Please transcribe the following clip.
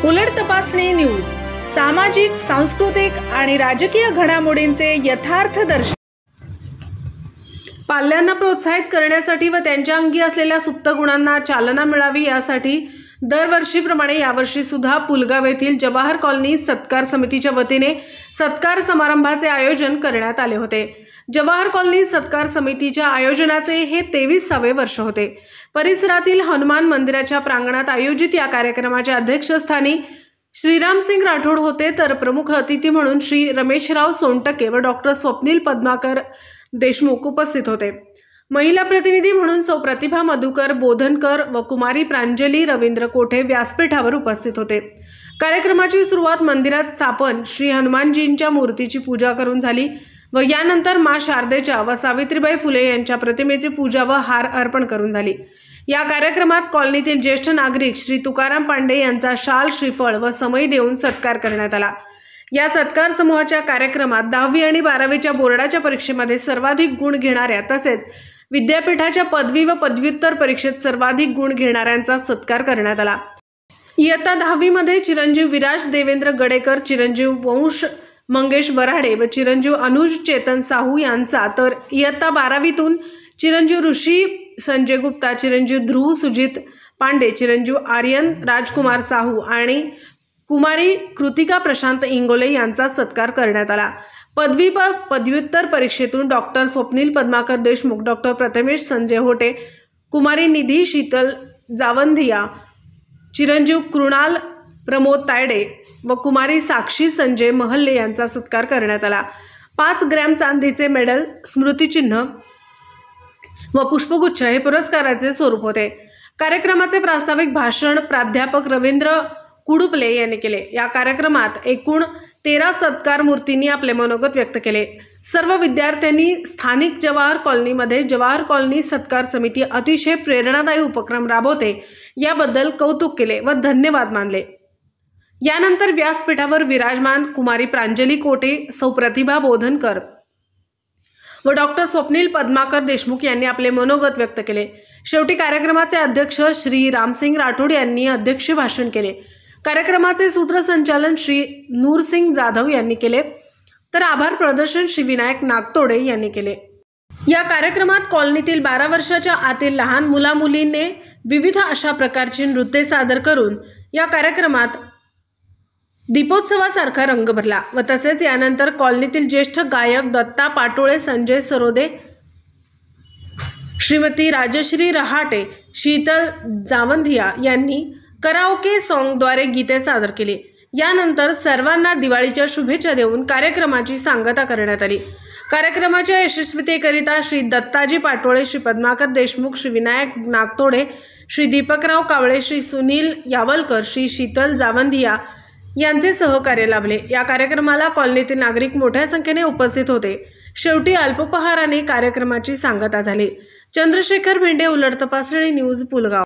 उलट तपासणी न्यूज सामाजिक, सांस्कृतिक आणि राजकीय घडामोडींचे यथार्थ दर्शन. पाल्यांना प्रोत्साहित करण्यासाठी व त्यांच्या अंगी असलेल्या सुप्त गुणांना चालना मिळावी यासाठी दरवर्षीप्रमाणे यावर्षी सुद्धा पुलगाव येथील जवाहर कॉलनी सत्कार समितीच्या वतीने सत्कार समारंभाचे आयोजन करण्यात आले होते. जवाहर कॉलनी सत्कार समितीच्या आयोजनाचे हे 23वे वर्ष होते. परिसरातील हनुमान मंदिराच्या प्रांगणात आयोजित या कार्यक्रमाच्या अध्यक्षस्थानी श्रीरामसिंग राठोड होते, तर प्रमुख अतिथी म्हणून श्री रमेशराव सोनटके व डॉक्टर स्वप्नील पद्माकर देशमुख उपस्थित होते. महिला प्रतिनिधी म्हणून सौ प्रतिभा मधुकर बोधनकर व कुमारी प्रांजली रवींद्र कोठे व्यासपीठावर उपस्थित होते. कार्यक्रमाची सुरुवात मंदिरात स्थापन श्री हनुमानजींच्या मूर्तीची पूजा करून झाली व यानंतर मां शारदेच्या व सावित्रीबाई फुले यांच्या प्रतिमेची पूजा व हार अर्पण करून झाली. या कार्यक्रमात कॉलनीतील ज्येष्ठ नागरिक श्री तुकाराम पांडे यांचा शाल, श्रीफळ व समई देऊन सत्कार करण्यात आला. या सत्कार समूहाच्या कार्यक्रमात 10वी आणि 12वीच्या बोर्डाच्या परीक्षेमध्ये सर्वाधिक गुण घेणाऱ्या तसेच विद्यापीठाच्या पदवी व पदव्युत्तर परीक्षेत सर्वाधिक गुण घेणाऱ्यांचा सत्कार करण्यात आला. इयत्ता 10वी मध्ये चिरंजीव विराज देवेंद्र गडेकर, चिरंजीव वंश मंगेश वराडे व चिरंजीव अनुज चेतन साहू यांचा, तर इयत्ता 12वीतून चिरंजीव ऋषी संजय गुप्ता, चिरंजीव ध्रुव सुजित पांडे, चिरंजीव आर्यन राजकुमार साहू आणि कुमारी कृतिका प्रशांत इंगोले यांचा सत्कार करण्यात आला. पदवी व पदव्युत्तर परीक्षेतून डॉक्टर स्वप्नील पद्माकर देशमुख, डॉक्टर प्रथमेश संजय होटे, कुमारी निधी शीतल जावंधिया, चिरंजीव कृणाल प्रमोद तायडे व कुमारी साक्षी संजय महल्ले यांचा सत्कार करण्यात आला. 5 ग्रॅम चांदीचे मेडल, स्मृतिचिन्ह व पुष्पगुच्छ हे पुरस्काराचे स्वरूप होते. कार्यक्रमाचे प्रास्ताविक भाषण प्राध्यापक रवींद्र कुडुपले यांनी केले. या कार्यक्रमात एकूण 13 सत्कार मूर्तींनी आपले मनोगत व्यक्त केले. सर्व विद्यार्थ्यांनी स्थानिक जवाहर कॉलनीमध्ये जवाहर कॉलनी सत्कार समिती अतिशय प्रेरणादायी उपक्रम राबवते याबद्दल कौतुक केले व धन्यवाद मानले. यानंतर व्यासपीठावर विराजमान कुमारी प्रांजली कोटे, सौ प्रतिभा बोधनकर व डॉक्टर स्वप्नील पद्माकर देशमुख यांनी आपले मनोगत व्यक्त केले. शेवटी कार्यक्रमाचे अध्यक्ष श्री रामसिंग राठोड यांनी अध्यक्ष भाषण केले. कार्यक्रमाचे सूत्रसंचालन श्री नूरसिंग जाधव यांनी केले, तर आभार प्रदर्शन श्री विनायक नागतोडे यांनी केले. या कार्यक्रमात कॉलनीतील 12 वर्षाच्या आतील लहान मुलामुलींनी विविध अशा प्रकारची नृत्ये सादर करून या कार्यक्रमात दीपोत्सवासारखा रंग भरला व तसेच यानंतर कॉलनीतील ज्येष्ठ गायक दत्ता पाटोळे, संजय सरोदे, श्रीमती राजश्री रहाटे, शीतल जावंधिया यांनी कराओके सॉन्गद्वारे गीते सादर केली. यानंतर सर्वांना दिवाळीच्या शुभेच्छा देऊन कार्यक्रमाची सांगता करण्यात आली. कार्यक्रमाच्या यशस्वीतेकरिता श्री दत्ताजी पाटोळे, श्री पद्माकर देशमुख, श्री विनायक नागतोडे, श्री दीपकराव कावळे, श्री सुनील यावलकर, श्री शीतल जावंधिया यांचे सहकार्य लाभले. या कार्यक्रमाला कॉलनीतील नागरिक मोठ्या संख्येने उपस्थित होते. शेवटी अल्पोपहाराने कार्यक्रमाची सांगता झाली. चंद्रशेखर भेंडे, उलट तपासणी न्यूज, पुलगाव.